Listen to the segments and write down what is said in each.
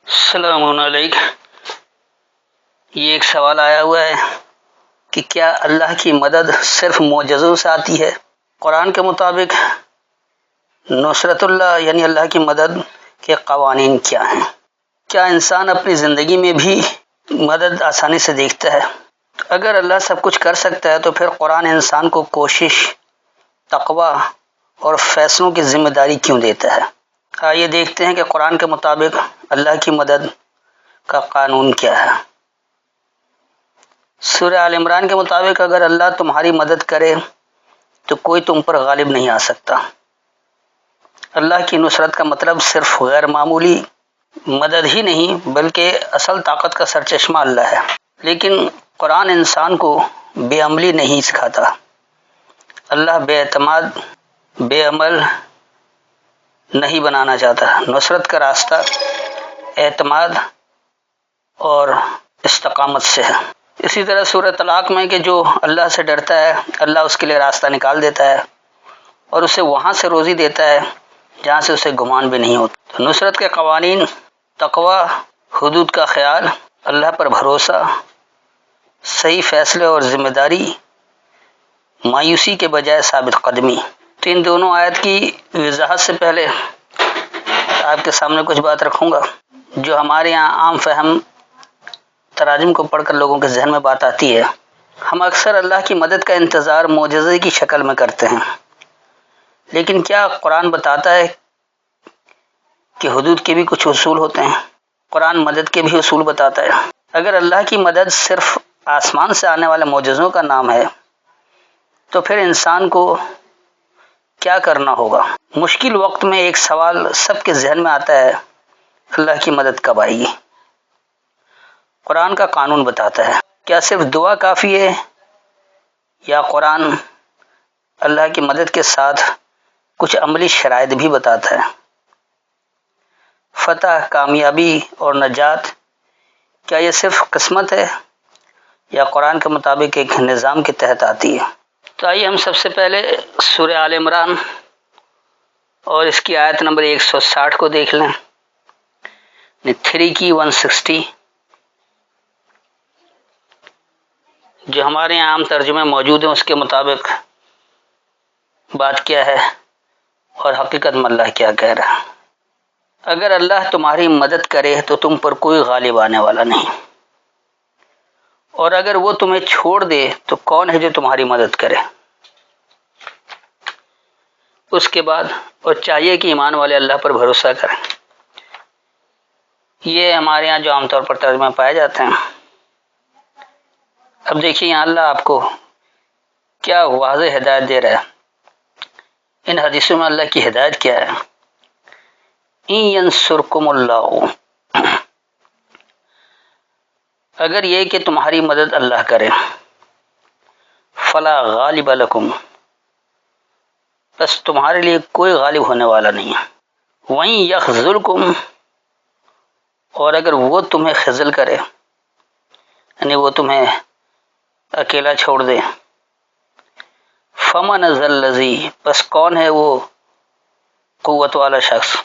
السلام علیکم۔ یہ ایک سوال آیا ہوا ہے کہ کیا اللہ کی مدد صرف معجزوں سے آتی ہے؟ قرآن کے مطابق نصرت اللہ یعنی اللہ کی مدد کے قوانین کیا ہیں؟ کیا انسان اپنی زندگی میں بھی مدد آسانی سے دیکھتا ہے؟ اگر اللہ سب کچھ کر سکتا ہے تو پھر قرآن انسان کو کوشش، تقوی اور فیصلوں کی ذمہ داری کیوں دیتا ہے؟ آئیے دیکھتے ہیں کہ قرآن کے مطابق اللہ کی مدد کا قانون کیا ہے۔ سورہ آل عمران کے مطابق اگر اللہ تمہاری مدد کرے تو کوئی تم پر غالب نہیں آ سکتا۔ اللہ کی نصرت کا مطلب صرف غیر معمولی مدد ہی نہیں بلکہ اصل طاقت کا سرچشمہ اللہ ہے۔ لیکن قرآن انسان کو بے عملی نہیں سکھاتا۔ اللہ بے اعتماد، بے عمل نہیں بنانا چاہتا۔ نصرت کا راستہ اعتماد اور استقامت سے ہے۔ اسی طرح سورہ طلاق میں کہ جو اللہ سے ڈرتا ہے اللہ اس کے لیے راستہ نکال دیتا ہے اور اسے وہاں سے روزی دیتا ہے جہاں سے اسے گمان بھی نہیں ہوتا۔ تو نصرت کے قوانین تقوی، حدود کا خیال، اللہ پر بھروسہ، صحیح فیصلے اور ذمہ داری، مایوسی کے بجائے ثابت قدمی۔ تو ان دونوں آیت کی وضاحت سے پہلے آپ کے سامنے کچھ بات رکھوں گا جو ہمارے یہاں عام فہم تراجم کو پڑھ کر لوگوں کے ذہن میں بات آتی ہے۔ ہم اکثر اللہ کی مدد کا انتظار معجزے کی شکل میں کرتے ہیں، لیکن کیا قرآن بتاتا ہے کہ حدود کے بھی کچھ اصول ہوتے ہیں؟ قرآن مدد کے بھی اصول بتاتا ہے۔ اگر اللہ کی مدد صرف آسمان سے آنے والے معجزوں کا نام ہے تو پھر انسان کو کیا کرنا ہوگا؟ مشکل وقت میں ایک سوال سب کے ذہن میں آتا ہے، اللہ کی مدد کب آئے گی؟ قرآن کا قانون بتاتا ہے۔ کیا صرف دعا کافی ہے یا قرآن اللہ کی مدد کے ساتھ کچھ عملی شرائط بھی بتاتا ہے؟ فتح، کامیابی اور نجات کیا یہ صرف قسمت ہے یا قرآن کے مطابق ایک نظام کے تحت آتی ہے؟ تو آئیے ہم سب سے پہلے سورہ آل عمران اور اس کی آیت نمبر 160 کو دیکھ لیں۔ 3 کی 160 جو ہمارے یہاں عام ترجمے موجود ہیں اس کے مطابق بات کیا ہے اور حقیقت میں اللہ کیا کہہ رہا ہے۔ اگر اللہ تمہاری مدد کرے تو تم پر کوئی غالب آنے والا نہیں، اور اگر وہ تمہیں چھوڑ دے تو کون ہے جو تمہاری مدد کرے؟ اس کے بعد اور چاہیے کہ ایمان والے اللہ پر بھروسہ کریں۔ یہ ہمارے یہاں جو عام طور پر ترجمہ پائے جاتے ہیں۔ اب دیکھیے یہاں اللہ آپ کو کیا واضح ہدایت دے رہا ہے۔ ان حدیثوں میں اللہ کی ہدایت کیا ہے؟ ان ینصرکم اللہ، اگر یہ کہ تمہاری مدد اللہ کرے، فلا غالب لکم، بس تمہارے لیے کوئی غالب ہونے والا نہیں ہے۔ وَإِن یخذلکم، اور اگر وہ تمہیں خذل کرے یعنی وہ تمہیں اکیلا چھوڑ دے، فمن ذا الذی، بس کون ہے وہ قوت والا شخص،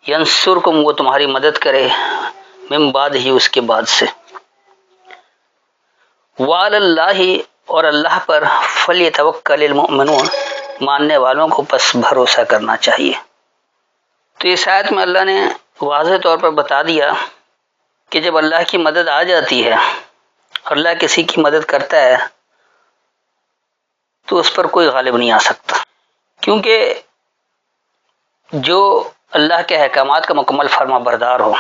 ینصرکم، وہ تمہاری مدد کرے، من بعد ہی، اس کے بعد سے، وعلی اللہ، اور اللہ پر، فلیتوکل المؤمنون، ماننے والوں کو پس بھروسہ کرنا چاہیے۔ تو اس آیت میں اللہ نے واضح طور پر بتا دیا کہ جب اللہ کی مدد آ جاتی ہے، اللہ کسی کی مدد کرتا ہے تو اس پر کوئی غالب نہیں آ سکتا، کیونکہ جو اللہ کے احکامات کا مکمل فرما بردار ہو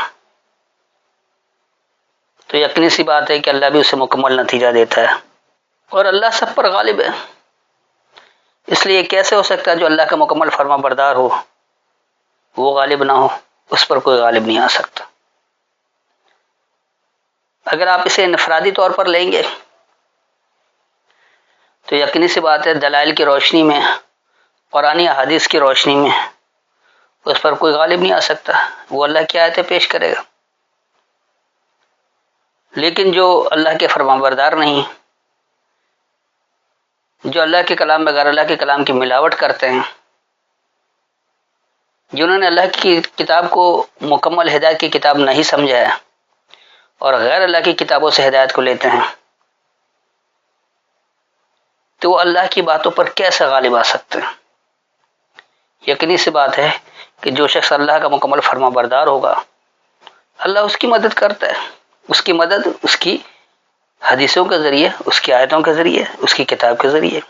تو یقینی سی بات ہے کہ اللہ بھی اسے مکمل نتیجہ دیتا ہے، اور اللہ سب پر غالب ہے۔ اس لیے کیسے ہو سکتا ہے جو اللہ کا مکمل فرما بردار ہو وہ غالب نہ ہو؟ اس پر کوئی غالب نہیں آ سکتا۔ اگر آپ اسے انفرادی طور پر لیں گے تو یقینی سی بات ہے دلائل کی روشنی میں، قرآنی احادیث کی روشنی میں اس پر کوئی غالب نہیں آ سکتا، وہ اللہ کی آیتیں پیش کرے گا۔ لیکن جو اللہ کے فرما بردار نہیں، جو اللہ کے کلام میں غیر اللہ کے کلام کی ملاوٹ کرتے ہیں، جنہوں نے اللہ کی کتاب کو مکمل ہدایت کی کتاب نہیں سمجھا ہے اور غیر اللہ کی کتابوں سے ہدایت کو لیتے ہیں، تو وہ اللہ کی باتوں پر کیسے غالب آ سکتے ہیں؟ یقینی سی بات ہے کہ جو شخص اللہ کا مکمل فرما بردار ہوگا، اللہ اس کی مدد کرتا ہے، اس کی مدد اس کی حدیثوں کے ذریعے، اس کی آیتوں کے ذریعے، اس کی کتاب کے ذریعے۔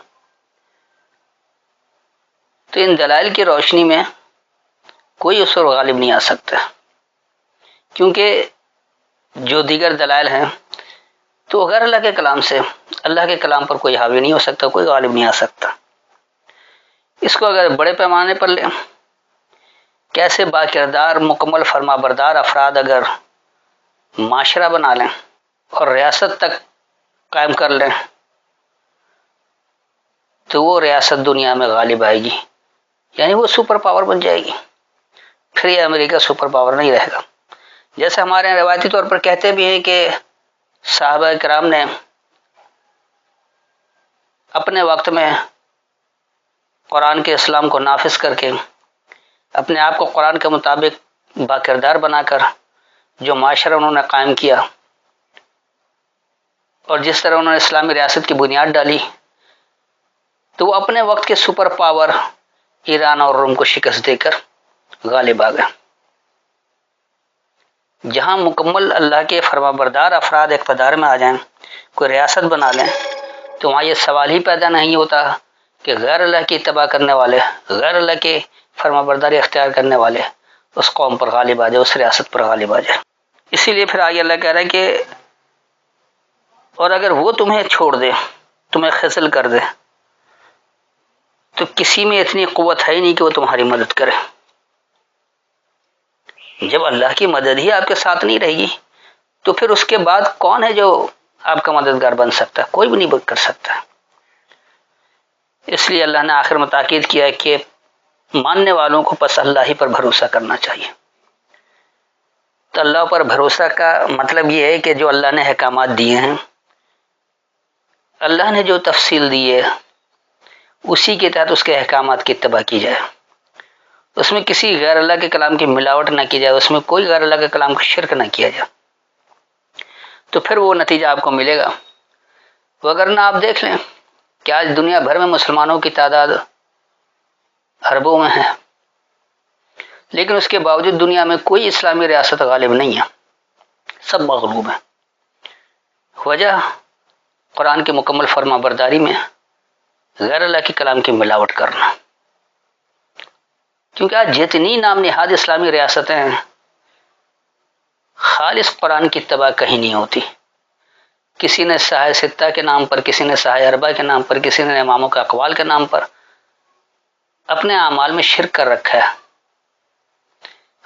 تو ان دلائل کی روشنی میں کوئی اس پر غالب نہیں آ سکتا، کیونکہ جو دیگر دلائل ہیں تو غیر اللہ کے کلام سے اللہ کے کلام پر کوئی حاوی نہیں ہو سکتا، کوئی غالب نہیں آ سکتا۔ اس کو اگر بڑے پیمانے پر لیں، کیسے با کردار مکمل فرما بردار افراد اگر معاشرہ بنا لیں اور ریاست تک قائم کر لیں تو وہ ریاست دنیا میں غالب آئے گی، یعنی وہ سپر پاور بن جائے گی، پھر یہ امریکہ سپر پاور نہیں رہے گا۔ جیسے ہمارے یہاں روایتی طور پر کہتے بھی ہیں کہ صحابہ کرام نے اپنے وقت میں قرآن کے اسلام کو نافذ کر کے اپنے آپ کو قرآن کے مطابق باکردار بنا کر جو معاشرہ انہوں نے قائم کیا اور جس طرح انہوں نے اسلامی ریاست کی بنیاد ڈالی، تو وہ اپنے وقت کے سپر پاور ایران اور روم کو شکست دے کر غالب آ گئے۔ جہاں مکمل اللہ کے فرما بردار افراد اقتدار میں آ جائیں، کوئی ریاست بنا لیں، تو وہاں یہ سوال ہی پیدا نہیں ہوتا کہ غیر اللہ کی اتباع کرنے والے، غیر اللہ کے فرما برداری اختیار کرنے والے اس قوم پر غالب آ جائے، اس ریاست پر غالب آ جائے۔ اسی لیے پھر آگے اللہ کہہ رہا ہے کہ اور اگر وہ تمہیں چھوڑ دے، تمہیں خزل کر دے، تو کسی میں اتنی قوت ہے ہی نہیں کہ وہ تمہاری مدد کرے۔ جب اللہ کی مدد ہی آپ کے ساتھ نہیں رہے گی تو پھر اس کے بعد کون ہے جو آپ کا مددگار بن سکتا ہے؟ کوئی بھی نہیں کر سکتا۔ اس لیے اللہ نے آخر میں تاکید کیا ہے کہ ماننے والوں کو بس اللہ ہی پر بھروسہ کرنا چاہیے۔ تو اللہ پر بھروسہ کا مطلب یہ ہے کہ جو اللہ نے احکامات دیے ہیں، اللہ نے جو تفصیل دی ہے، اسی کے تحت اس کے احکامات کی اتباع کی جائے، اس میں کسی غیر اللہ کے کلام کی ملاوٹ نہ کی جائے، اس میں کوئی غیر اللہ کے کلام کا شرک نہ کیا جائے، تو پھر وہ نتیجہ آپ کو ملے گا۔ وگرنہ آپ دیکھ لیں کہ آج دنیا بھر میں مسلمانوں کی تعداد اربوں میں ہے، لیکن اس کے باوجود دنیا میں کوئی اسلامی ریاست غالب نہیں ہے، سب مغلوب ہیں۔ وجہ قرآن کے مکمل فرما برداری میں غیر اللہ کے کلام کی ملاوٹ کرنا، کیونکہ آج جتنی نام نہاد اسلامی ریاستیں ہیں، خالص قرآن کی اتباع کہیں نہیں ہوتی۔ کسی نے صحائے ستہ کے نام پر، کسی نے صحائے اربع کے نام پر، کسی نے اماموں کے اقوال کے نام پر اپنے اعمال میں شرک کر رکھا ہے،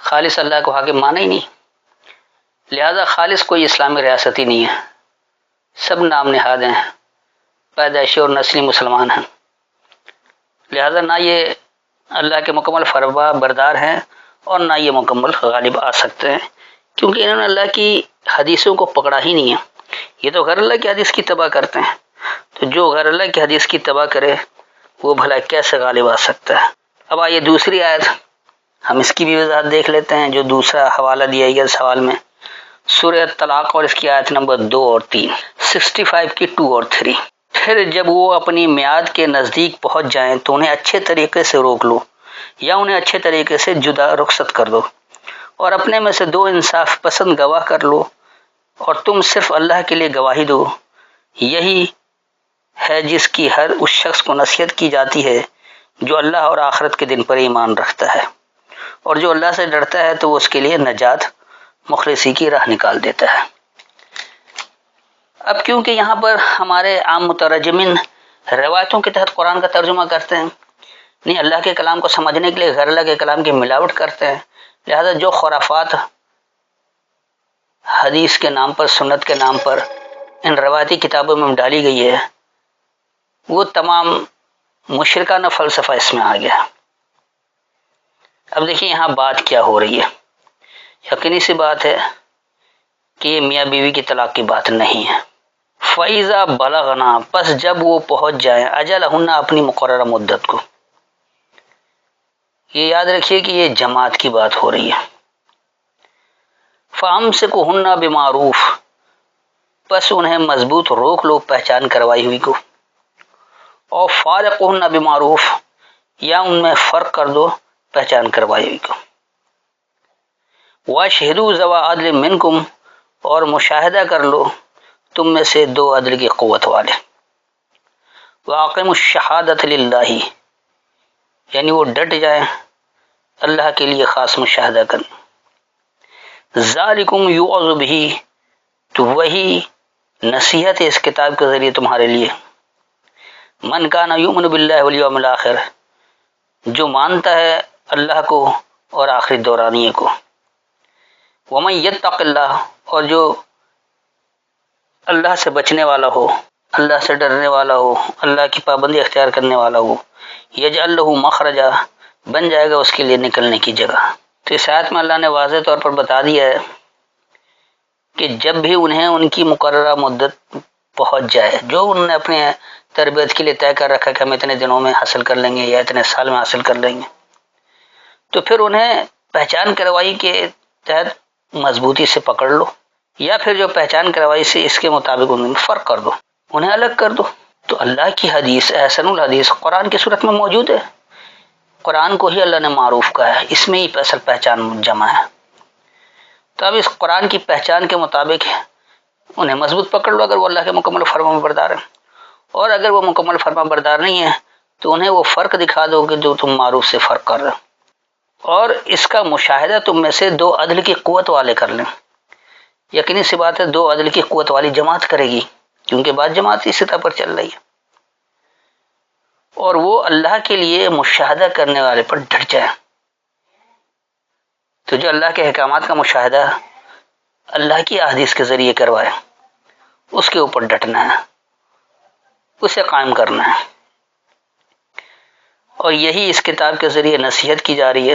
خالص اللہ کو حاکم مانا ہی نہیں۔ لہذا خالص کوئی اسلامی ریاست ہی نہیں ہے، سب نام نہاد ہیں، پیدائشی اور نسلی مسلمان ہیں۔ لہذا نہ یہ اللہ کے مکمل فرما بردار ہیں اور نہ یہ مکمل غالب آ سکتے ہیں، کیونکہ انہوں نے اللہ کی حدیثوں کو پکڑا ہی نہیں ہے۔ یہ تو غیر اللہ کی حدیث کی اتباع کرتے ہیں، تو جو غیر اللہ کی حدیث کی اتباع کرے وہ بھلا کیسے غالب آ سکتا ہے؟ اب آئیے دوسری آیت، ہم اس کی بھی وضاحت دیکھ لیتے ہیں جو دوسرا حوالہ دیا گیا سوال میں، سورہ طلاق اور اس کی آیت نمبر 2 اور 3، 65 کی 2 اور 3۔ پھر جب وہ اپنی میعاد کے نزدیک پہنچ جائیں تو انہیں اچھے طریقے سے روک لو یا انہیں اچھے طریقے سے جدا رخصت کر دو، اور اپنے میں سے 2 انصاف پسند گواہ کر لو، اور تم صرف اللہ کے لیے گواہی دو۔ یہی ہے جس کی ہر اس شخص کو نصیحت کی جاتی ہے جو اللہ اور آخرت کے دن پر ایمان رکھتا ہے، اور جو اللہ سے ڈرتا ہے تو وہ اس کے لیے نجات مخلصی کی راہ نکال دیتا ہے۔ اب کیونکہ یہاں پر ہمارے عام مترجمین روایتوں کے تحت قرآن کا ترجمہ کرتے ہیں، نہیں اللہ کے کلام کو سمجھنے کے لیے غیر اللہ کے کلام کی ملاوٹ کرتے ہیں، لہذا جو خرافات حدیث کے نام پر، سنت کے نام پر ان روایتی کتابوں میں ڈالی گئی ہے، وہ تمام مشرکانہ فلسفہ اس میں آ گیا۔ اب دیکھیں یہاں بات کیا ہو رہی ہے، یقینی سی بات ہے کہ یہ میاں بیوی کی طلاق کی بات نہیں ہے۔ فَإِذَا بَلَغْنَا، پس جب وہ پہنچ جائیں، اجلہن، اپنی مقررہ مدت کو، یہ یاد رکھیے کہ یہ جماعت کی بات ہو رہی ہے. فَأَمْسِكُوهُنَّ بِمَعْرُوفٍ، بس انہیں مضبوط روک لو پہچان کروائی ہوئی کو. اور فارقوهن بمعروف، یا ان میں فرق کر دو پہچان کروائی ہوئی کو. واشہدوا ذوی عدل منکم، اور مشاہدہ کر لو تم میں سے دو عدل کی قوت والے. واقیموا الشہادۃ للہ، یعنی وہ ڈٹ جائیں اللہ کے لیے خاص مشاہدہ کریں. ذالکم یوعظ بہ، تو وہی نصیحت ہے اس کتاب کے ذریعے تمہارے لیے. من کان یؤمن باللہ والیوم الآخر، جو مانتا ہے اللہ کو اور آخری دورانیے کو. ومن یتق اللہ، اور جو اللہ سے بچنے والا ہو، اللہ سے ڈرنے والا ہو، اللہ کی پابندی اختیار کرنے والا ہو، یجعل لہ مخرجا، بن جائے گا اس کے لیے نکلنے کی جگہ. تو اس آیت میں اللہ نے واضح طور پر بتا دیا ہے کہ جب بھی انہیں ان کی مقررہ مدت پہنچ جائے، جو انہوں نے اپنے تربیت کے لیے طے کر رکھا کہ ہم اتنے دنوں میں حاصل کر لیں گے یا اتنے سال میں حاصل کر لیں گے، تو پھر انہیں پہچان کروائی کے تحت مضبوطی سے پکڑ لو، یا پھر جو پہچان کروائی سے اس کے مطابق ان میں فرق کر دو، انہیں الگ کر دو. تو اللہ کی حدیث، احسن الحدیث، قرآن کی صورت میں موجود ہے. قرآن کو ہی اللہ نے معروف کہا ہے، اس میں ہی اصل پہچان جمع ہے. تو اب اس قرآن کی پہچان کے مطابق انہیں مضبوط پکڑ لو اگر وہ اللہ کے مکمل فرما بردار ہیں، اور اگر وہ مکمل فرما بردار نہیں ہے تو انہیں وہ فرق دکھا دو کہ جو تم معروف سے فرق کر رہے ہو، اور اس کا مشاہدہ تم میں سے دو عدل کی قوت والے کر لیں. یقینی سی بات ہے دو عدل کی قوت والی جماعت کرے گی، کیونکہ بعض جماعت اسی طرح پر چل رہی ہے. اور وہ اللہ کے لیے مشاہدہ کرنے والے پر ڈٹ جائے. تو جو اللہ کے احکامات کا مشاہدہ اللہ کی احادیث کے ذریعے کروائے، اس کے اوپر ڈٹنا ہے، اسے قائم کرنا ہے. اور یہی اس کتاب کے ذریعے نصیحت کی جا رہی ہے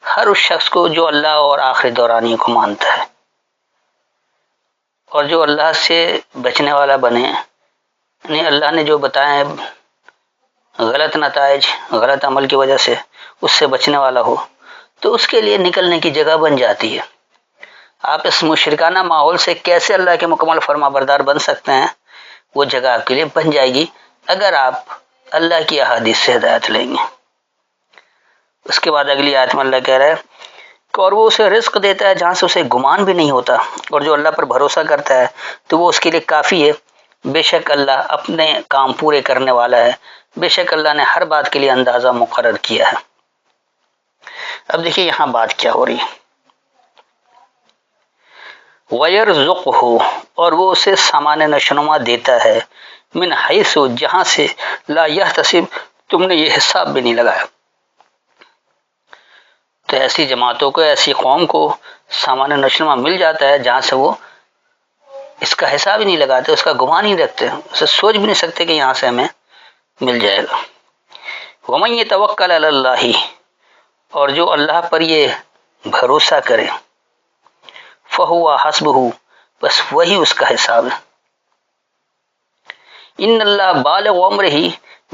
ہر اس شخص کو جو اللہ اور آخری دورانی کو مانتا ہے، اور جو اللہ سے بچنے والا بنے. یعنی اللہ نے جو بتایا ہے غلط نتائج، غلط عمل کی وجہ سے اس سے بچنے والا ہو، تو اس کے لیے نکلنے کی جگہ بن جاتی ہے. آپ اس مشرکانہ ماحول سے کیسے اللہ کے مکمل فرما بردار بن سکتے ہیں، وہ جگہ آپ کے لیے بن جائے گی اگر آپ اللہ کی احادیث سے ہدایت لیں گے. اس کے بعد اگلی آیت میں اللہ کہہ رہا ہے کہ اور وہ اسے رزق دیتا ہے جہاں سے اسے گمان بھی نہیں ہوتا، اور جو اللہ پر بھروسہ کرتا ہے تو وہ اس کے لیے کافی ہے. بے شک اللہ اپنے کام پورے کرنے والا ہے، بے شک اللہ نے ہر بات کے لیے اندازہ مقرر کیا ہے. اب دیکھیے یہاں بات کیا ہو رہی ہے. وَيَرْزُقْهُ، اور وہ اسے سامان نشونما دیتا ہے، من حیث، جہاں سے، لا یحتسب، تم نے یہ حساب بھی نہیں لگایا. تو ایسی جماعتوں کو، ایسی قوم کو سامان نشونما مل جاتا ہے جہاں سے وہ اس کا حساب ہی نہیں لگاتے، اس کا گمان ہی رکھتے، اسے سوچ بھی نہیں سکتے کہ یہاں سے ہمیں مل جائے گا. وَمَن يَتَوَکَّلْ عَلَى اللَّهِ، اور جو اللہ پر یہ بھروسہ کرے، فَهُوَ حَسْبُهُ، بس وہی اس کا حساب ہے. ان اللہ بالغ امرہ،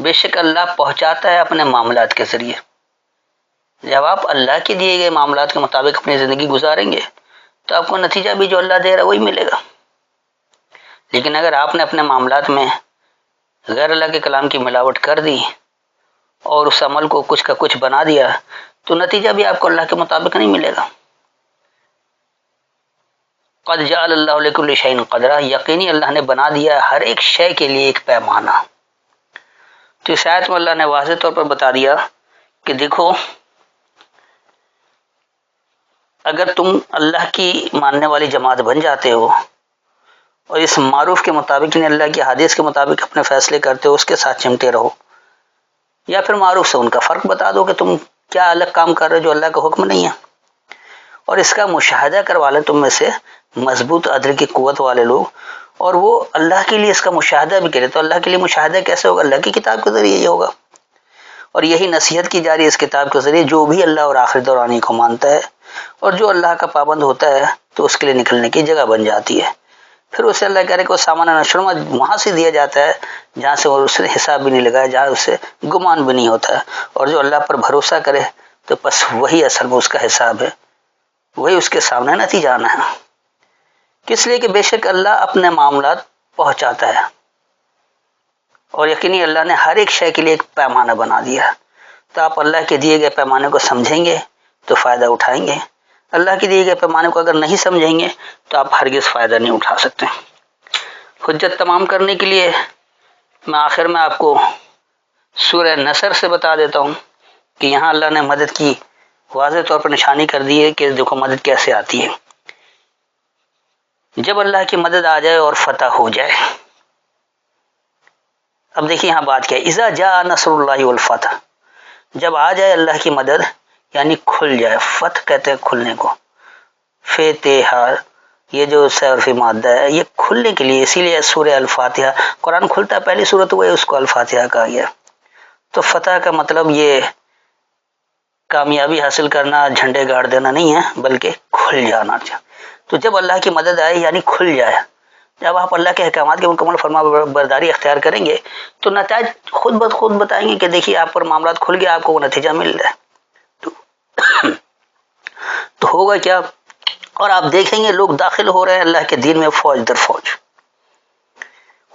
بے شک اللہ پہنچاتا ہے اپنے معاملات کے ذریعے. جب آپ اللہ کے دیے گئے معاملات کے مطابق اپنی زندگی گزاریں گے تو آپ کو نتیجہ بھی جو اللہ دے رہا ہے وہی ملے گا. لیکن اگر آپ نے اپنے معاملات میں غیر اللہ کے کلام کی ملاوٹ کر دی اور اس عمل کو کچھ کا کچھ بنا دیا تو نتیجہ بھی آپ کو اللہ کے مطابق نہیں ملے گا. قد جعل اللہ لکل شیء قدرا، یقینی اللہ نے بنا دیا ہر ایک شے کے لیے ایک پیمانہ. تو اس آیت میں اللہ نے واضح طور پر بتا دیا کہ دیکھو اگر تم اللہ کی ماننے والی جماعت بن جاتے ہو اور اس معروف کے مطابق، یعنی اللہ کی حدیث کے مطابق اپنے فیصلے کرتے ہو، اس کے ساتھ چمٹے رہو، یا پھر معروف سے ان کا فرق بتا دو کہ تم کیا الگ کام کر رہے جو اللہ کا حکم نہیں ہے، اور اس کا مشاہدہ کروا لیں تم میں سے مضبوط عدل کی قوت والے لوگ، اور وہ اللہ کے لیے اس کا مشاہدہ بھی کرے. تو اللہ کے لیے مشاہدہ کیسے ہوگا؟ اللہ کی کتاب کے ذریعے یہ ہوگا. اور یہی نصیحت کی جا رہی ہے اس کتاب کے ذریعے. جو بھی اللہ اور آخری دورانی کو مانتا ہے اور جو اللہ کا پابند ہوتا ہے تو اس کے لیے نکلنے کی جگہ بن جاتی ہے. پھر اسے اللہ کہہ رہے کہ وہ سامان نشرما وہاں سے دیا جاتا ہے جہاں سے اس نے حساب بھی نہیں لگایا، جہاں اسے گمان بھی نہیں ہوتا ہے، اور جو اللہ پر بھروسہ کرے تو بس وہی اصل میں اس کا حساب ہے، وہی اس کے سامنے نتیجہ آنا ہے۔ کس لیے کہ بے شک اللہ اپنے معاملات پہنچاتا ہے، اور یقینی اللہ نے ہر ایک شے کے لیے ایک پیمانہ بنا دیا، تو آپ اللہ کے دیے گئے پیمانے کو سمجھیں گے تو فائدہ اٹھائیں گے، اللہ کے دیے گئے پیمانے کو اگر نہیں سمجھیں گے تو آپ ہرگز فائدہ نہیں اٹھا سکتے۔ حجت تمام کرنے کے لیے میں آخر میں آپ کو سورہ نصر سے بتا دیتا ہوں کہ یہاں اللہ نے مدد کی واضح طور پر نشانی کر دی ہے کہ دیکھو مدد کیسے آتی ہے۔ جب اللہ کی مدد آ جائے اور فتح ہو جائے، اب دیکھیے یہاں بات کیا ہے، اذا جاء نصر اللہ والفتح، جب آ جائے اللہ کی مدد یعنی کھل جائے، فتح کہتے ہیں کھلنے کو، فتح یہ جو صرفی مادہ ہے یہ کھلنے کے لیے، اسی لیے سورہ الفاتحہ قرآن کھلتا ہے، پہلی صورت وہ ہے، اس کو الفاتحہ کہا گیا۔ تو فتح کا مطلب یہ کامیابی حاصل کرنا، جھنڈے گاڑ دینا نہیں ہے، بلکہ کھل جانا۔ تو جب اللہ کی مدد آئے یعنی کھل جائے، جب آپ اللہ کے احکامات کی مکمل فرما برداری اختیار کریں گے تو نتائج خود بخود بتائیں گے کہ دیکھیے آپ پر معاملات کھل گیا، آپ کو وہ نتیجہ مل رہا ہے۔ تو ہوگا کیا، اور آپ دیکھیں گے لوگ داخل ہو رہے ہیں اللہ کے دین میں فوج در فوج۔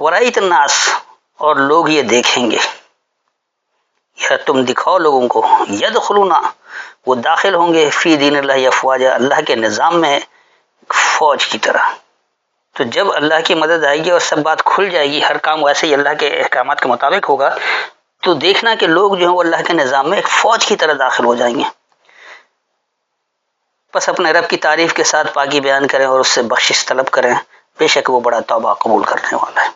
ورائیت الناس، اور لوگ یہ دیکھیں گے، یا تم دکھاؤ لوگوں کو، یدخلون، وہ داخل ہوں گے، فی دین اللہ افواجا، اللہ کے نظام میں فوج کی طرح۔ تو جب اللہ کی مدد آئے گی اور سب بات کھل جائے گی، ہر کام ویسے ہی اللہ کے احکامات کے مطابق ہوگا، تو دیکھنا کہ لوگ جو ہیں وہ اللہ کے نظام میں ایک فوج کی طرح داخل ہو جائیں گے۔ بس اپنے رب کی تعریف کے ساتھ پاکی بیان کریں اور اس سے بخشش طلب کریں، بے شک وہ بڑا توبہ قبول کرنے والا ہے۔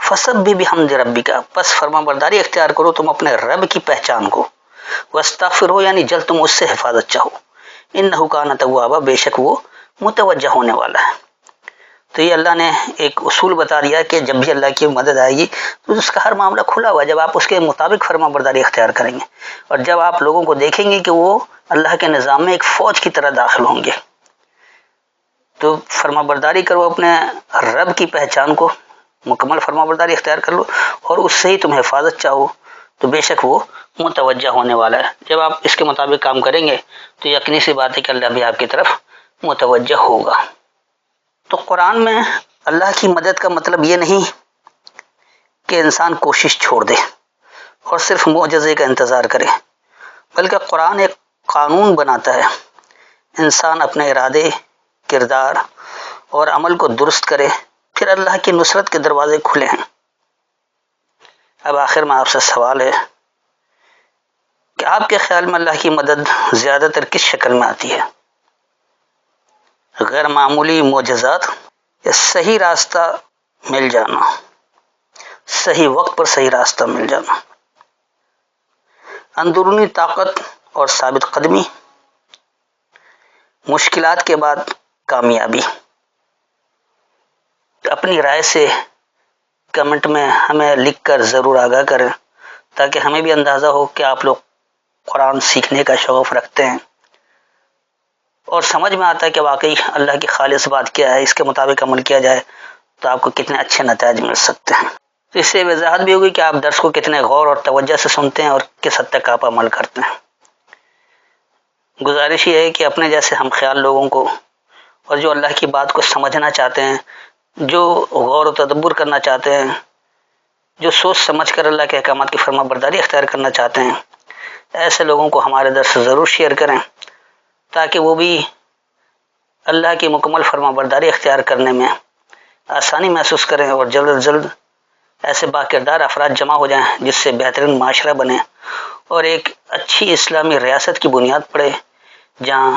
فسبح بحمد ربک، بس فرما برداری اختیار کرو تم اپنے رب کی پہچان کو، واستغفرہ یعنی جلد تم اس سے حفاظت چاہو، انہ کان توابا، بے شک وہ متوجہ ہونے والا ہے۔ تو یہ اللہ نے ایک اصول بتا دیا کہ جب بھی اللہ کی مدد آئے گی تو اس کا ہر معاملہ کھلا ہوا ہے، جب آپ اس کے مطابق فرما برداری اختیار کریں گے، اور جب آپ لوگوں کو دیکھیں گے کہ وہ اللہ کے نظام میں ایک فوج کی طرح داخل ہوں گے، تو فرما برداری کرو، اپنے رب کی پہچان کو مکمل فرما برداری اختیار کر لو، اور اس سے ہی تم حفاظت چاہو، تو بے شک وہ متوجہ ہونے والا ہے۔ جب آپ اس کے مطابق کام کریں گے تو یقینی سی بات ہے کہ اللہ بھی آپ کی طرف متوجہ ہوگا۔ تو قرآن میں اللہ کی مدد کا مطلب یہ نہیں کہ انسان کوشش چھوڑ دے اور صرف معجزے کا انتظار کرے، بلکہ قرآن ایک قانون بناتا ہے، انسان اپنے ارادے، کردار اور عمل کو درست کرے، پھر اللہ کی نصرت کے دروازے کھلے ہیں۔ اب آخر میں آپ سے سوال ہے کہ آپ کے خیال میں اللہ کی مدد زیادہ تر کس شکل میں آتی ہے؟ غیر معمولی معجزات، یا صحیح راستہ مل جانا، صحیح وقت پر صحیح راستہ مل جانا، اندرونی طاقت اور ثابت قدمی، مشکلات کے بعد کامیابی؟ اپنی رائے سے کمنٹ میں ہمیں لکھ کر ضرور آگاہ کریں، تاکہ ہمیں بھی اندازہ ہو کہ آپ لوگ قرآن سیکھنے کا شوق رکھتے ہیں، اور سمجھ میں آتا ہے کہ واقعی اللہ کی خالص بات کیا ہے، اس کے مطابق عمل کیا جائے تو آپ کو کتنے اچھے نتائج مل سکتے ہیں۔ تو اس سے وضاحت بھی ہوگی کہ آپ درس کو کتنے غور اور توجہ سے سنتے ہیں اور کس حد تک آپ عمل کرتے ہیں۔ گزارش یہ ہے کہ اپنے جیسے ہم خیال لوگوں کو، اور جو اللہ کی بات کو سمجھنا چاہتے ہیں، جو غور و تدبر کرنا چاہتے ہیں، جو سوچ سمجھ کر اللہ کے احکامات کی فرما برداری اختیار کرنا چاہتے ہیں، ایسے لوگوں کو ہمارے درس ضرور شیئر کریں، تاکہ وہ بھی اللہ کی مکمل فرما برداری اختیار کرنے میں آسانی محسوس کریں، اور جلد از جلد ایسے باکردار افراد جمع ہو جائیں جس سے بہترین معاشرہ بنے اور ایک اچھی اسلامی ریاست کی بنیاد پڑے، جہاں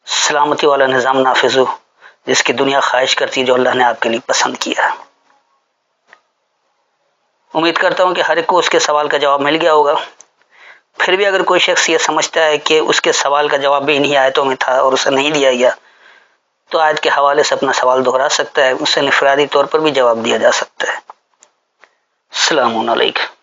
سلامتی والا نظام نافذ ہو، جس کی دنیا خواہش کرتی ہے، جو اللہ نے آپ کے لیے پسند کیا ہے۔ امید کرتا ہوں کہ ہر ایک کو اس کے سوال کا جواب مل گیا ہوگا۔ پھر بھی اگر کوئی شخص یہ سمجھتا ہے کہ اس کے سوال کا جواب بھی انہی آیتوں میں تھا اور اسے نہیں دیا گیا، تو آیت کے حوالے سے اپنا سوال دہرا سکتا ہے، اس سے انفرادی طور پر بھی جواب دیا جا سکتا ہے۔ السلام علیکم۔